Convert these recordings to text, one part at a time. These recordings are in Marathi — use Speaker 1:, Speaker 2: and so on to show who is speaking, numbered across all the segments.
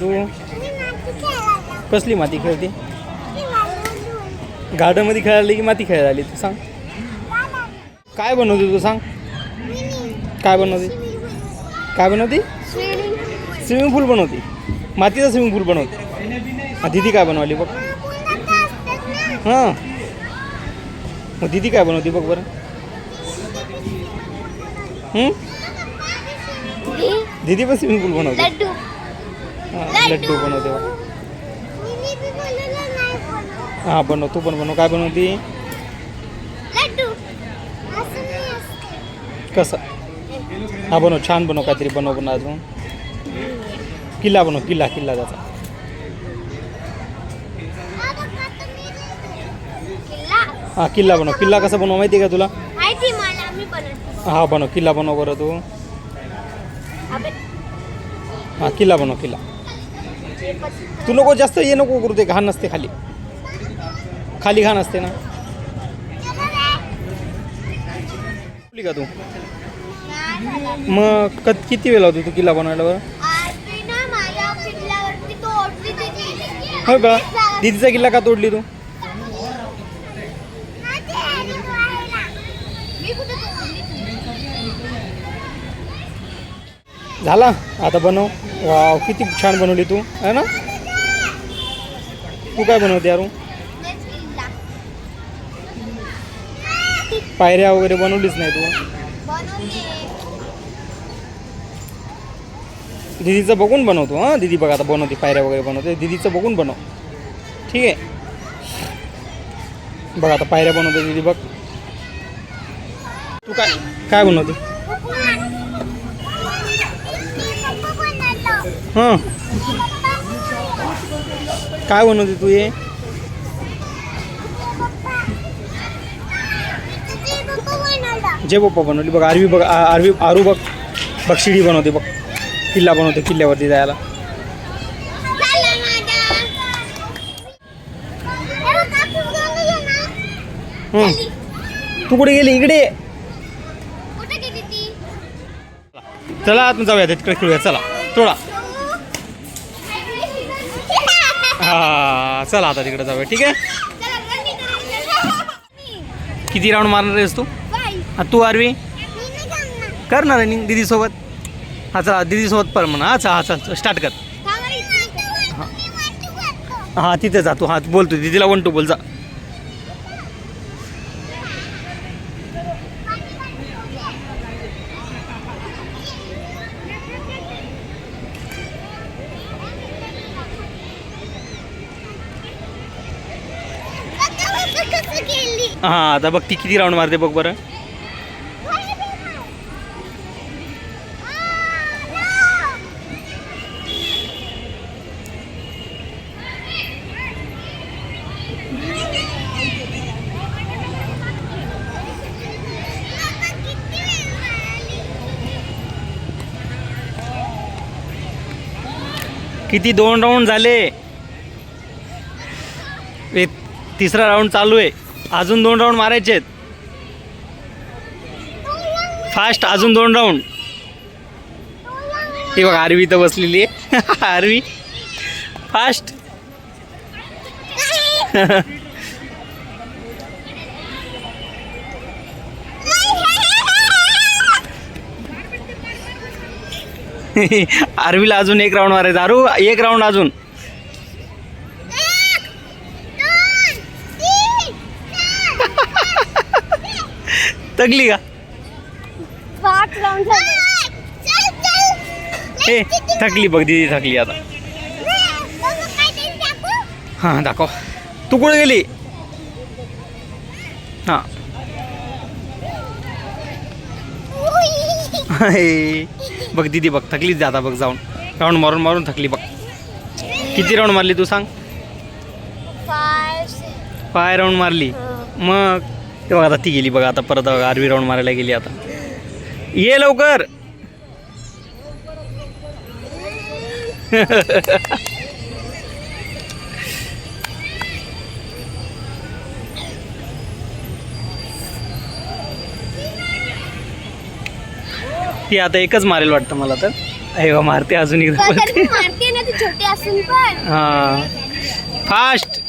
Speaker 1: तू कसली माती खेळते? गार्डन मध्ये खेळायला की माती खेळायला आली तू सांग? काय बनवते तू सांग? काय बनवते? काय बनवते? स्विमिंग पूल बनवते. मातीचा स्विमिंग पूल बनवते. दीदी काय बनवली बघ? हां मग दीदी काय बनवते बघ बरं? दीदी पण स्विमिंग पूल बनवते. हां लड्डू बनवते बघ. हां बनव, तू पण बनव. काय बनवते? कसं? हा बनव, छान बनव, काहीतरी बनव. पण अजून किल्ला बनव, किल्ला किल्ला त्याचा. हां किल्ला बनव. किल्ला कसा बनव माहिती आहे का तुला? हा बनव, किल्ला बनव बरं तू. हां किल्ला बनव, किल्ला. तू नको जास्त ये नको करू, ते घाण नसते खाली. खाली घाण असते ना. का तू मग किती वेळ लावते तू किल्ला बनवायला बरं? हो का? दीदीचा किल्ला का तोडली तू? झाला आता बनव. वाव किती छान बनवली तू है ना. तू काय बनवते यारू? पायऱ्या वगैरे बनवलीच नाही तू. दीदीचं बघून बनवतो. हां दीदी बघ आता बनवते, पायऱ्या वगैरे बनवते. दीदीचं बघून बनव, ठीक आहे? बघ आता पायऱ्या बनवते दीदी बघ. तू काय काय बनवते? हां काय बनवते तू? ये जे पप्पा बनवली बघ. आरवी बघ, आरू बघ. बघ शिडी बनवते बघ. किल्ला बनवते, किल्ल्यावरती जायला. तू कुठे गेली? इकडे चला आत जाऊया, तिकडे खेळूया. चला थोडा. हा चला आता तिकडे जाऊया, ठीक आहे? किती राऊंड मारणार आहेस तू? तू आरवी करणार आहे दीदी सोबत? हा चला दीदी सोबत पर म्हणा. अच्छा हा चल स्टार्ट कर. हां तिथे जा तू. हां बोलतो दीदीला 1 2 बोल जा. हां आता बघ ती किती राऊंड मारते बघ बरं. किती 2 राऊंड झाले. तिसरा राऊंड चालू आहे. अजून 2 राऊंड मारायचे आहेत. फास्ट अजून 2 राऊंड. ही बघ आरवी तर बसलेली आहे. RV fast. आरवीला अजून 1 राऊंड मारायचं. आरू 1 राऊंड अजून. तगली का?
Speaker 2: 5 राऊंड
Speaker 1: ए थकली बघ दीदी, थकली आता. हां दाखव. तू कुठे गेली? हां बघ दीदी बघ थकलीच जाता बघ. जाऊन राऊंड मारून मारून थकली बघ. किती राऊंड मारली तू सांग? 5 राऊंड मारली. मग ते बघ आता ती गेली बघ. आता परत आरवी राऊंड मारायला गेली. आता ये लवकर. ती आता एकच मारेल वाटतं मला तर. अरे वा, मारते अजून एकदा पळते.
Speaker 2: मारते ना ती छोटी असून पण.
Speaker 1: हा फास्ट.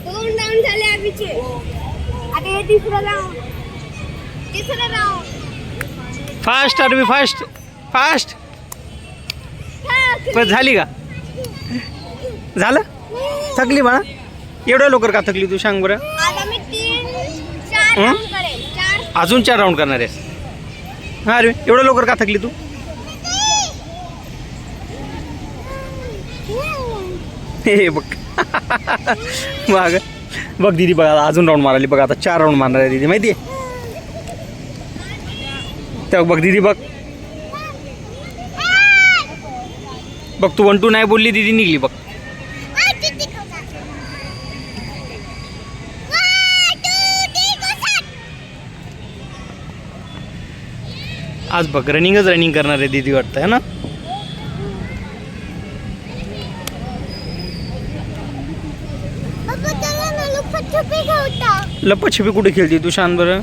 Speaker 2: दोन राऊंड झाले आधीचे. आता हे तिसरं राऊंड. तिसरं राऊंड.
Speaker 1: फास्ट आरवी फास्ट फास्ट. पण झाली का? झालं? थकली बाळा? एवढ्या लवकर का थकली तू, सांग बरं.
Speaker 2: आता मी 3-4 राऊंड करेल. 4.
Speaker 1: अजून 4 राऊंड करणार आहेस? हा अरे एवढं लवकर का थकली तू? हे बघ बघ बघ दीदी बघा अजून राऊंड माराली बघ. आता 4 राऊंड मारणार आहे दीदी, माहिती आहे? तर बघ दीदी बघ बघ, तू 1 2 नाही बोलली, दीदी निघली बघ. आज बघ रनिंग करणार आहे दीदी वाटतं, है ना? लपछपी कुठे खेळते तू, शांत बरं.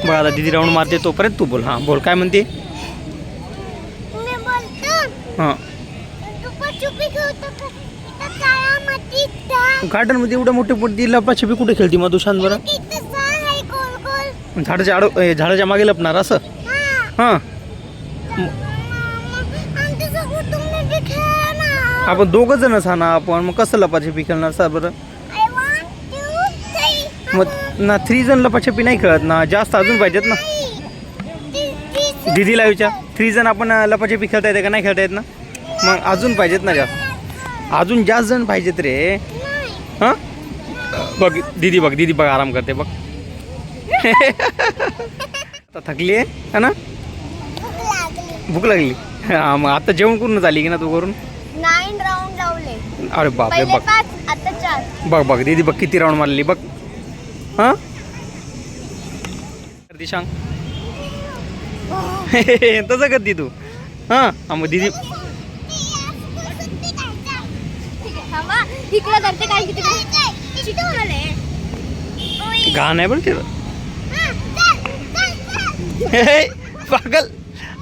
Speaker 1: बघ आता दीदी राऊंड मारते तोपर्यंत तू बोल. हां बोल, काय म्हणते? हां गार्डन मध्ये एवढं मोठे पडती, लपाछपी कुठे खेळती मग तू, शांत बरं. झाडाच्या मागे लपणार असं? हां आपण 2 जणच हा ना, आपण मग कसं लपाछपी खेळणार सा बरं. मग ना 3 जण लपाछपी नाही खेळत ना, जास्त अजून पाहिजेत ना. दीदीला विचार, 3 जण आपण लपाछपी खेळता येते का नाही खेळता येत ना? मग अजून पाहिजेत ना जास्त, अजून जास्त जण पाहिजेत रे. हां बघ दीदी बघ आराम करते बघ. आता थकली आहे ना, भूक लागली. हां मग आता जेवण करून झाली की ना तू करून?
Speaker 2: 9 राऊंड लावले.
Speaker 1: अरे बापरे बघ
Speaker 2: 5 आता 4.
Speaker 1: बघ दीदी बघ किती राऊंड मारली बघ. हां करती सांग. तसं करती तू? हां मग दीदी
Speaker 2: इकडे धरते काय चिटकले
Speaker 1: घाण आहे बरं ते. पागल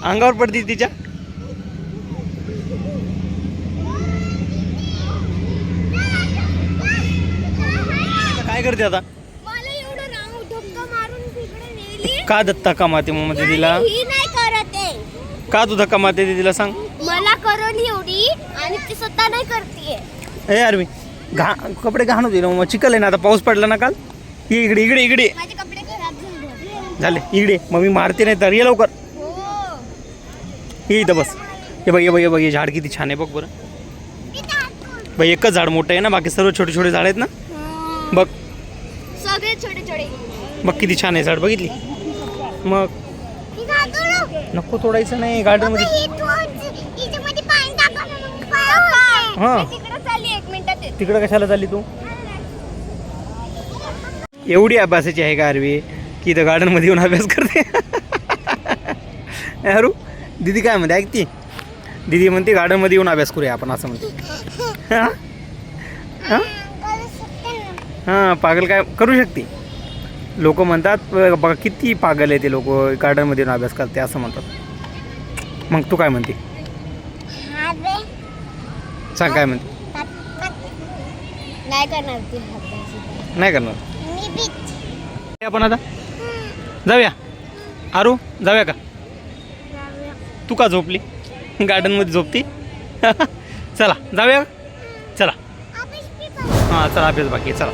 Speaker 1: अंगावर पडती तिच्या. काय करते आता?
Speaker 2: मला एवढं राऊंड धक्का मारून तिकडे नेली.
Speaker 1: का धक्का का मारते मग दीदीला?
Speaker 2: ही नाही करत आहे.
Speaker 1: का तू धक्का मारते दीदीला सांग?
Speaker 2: मला करवली एवढी आणि ती स्वतः नाही करतेय.
Speaker 1: ए यार मी कपडे घाण होते ना, मग चिखल आहे ना, आता पाऊस पडला ना काल. ये इकडे इकडे इकडे
Speaker 2: माझे कपडे खराब
Speaker 1: झाले, इकडे मग मी मारते नाही तर. ये लवकर
Speaker 2: हो.
Speaker 1: ये इथं बस. हे बघ हे झाड किती छान आहे बघ बरं. बाई एकच झाड मोठं आहे ना, बाकी सर्व छोटे छोटे झाड आहेत ना. बघ
Speaker 2: सगळे छोटे छोटे.
Speaker 1: बघ किती छान आहे झाड, बघितली? मग नको तोडायचं नाही गार्डन मध्ये. हां
Speaker 2: तिकडे चालली 1 मिनिटात येते.
Speaker 1: तिकडं कशाला चालली तू? एवढी अभ्यासाची आहे का आरवी की इथं गार्डन मध्ये येऊन अभ्यास करते? अरू दीदी काय म्हणते ऐकते? दीदी म्हणते गार्डन मध्ये येऊन अभ्यास करूया आपण असं म्हणते. हां हां हां पागल काय करू शकते? लोक म्हणतात बघा किती पागल आहे ते लोक, गार्डनमध्ये येऊन अभ्यास करते असं म्हणतात. मग तू काय म्हणते सांग, काय म्हणते?
Speaker 2: नाही करणार ती.
Speaker 1: नाही करणार आपण आता जाऊया. आरू जाऊया का? तू का झोपली गार्डनमध्ये झोपती? चला जाऊया चला. हां चला अभ्यास बाकी चला.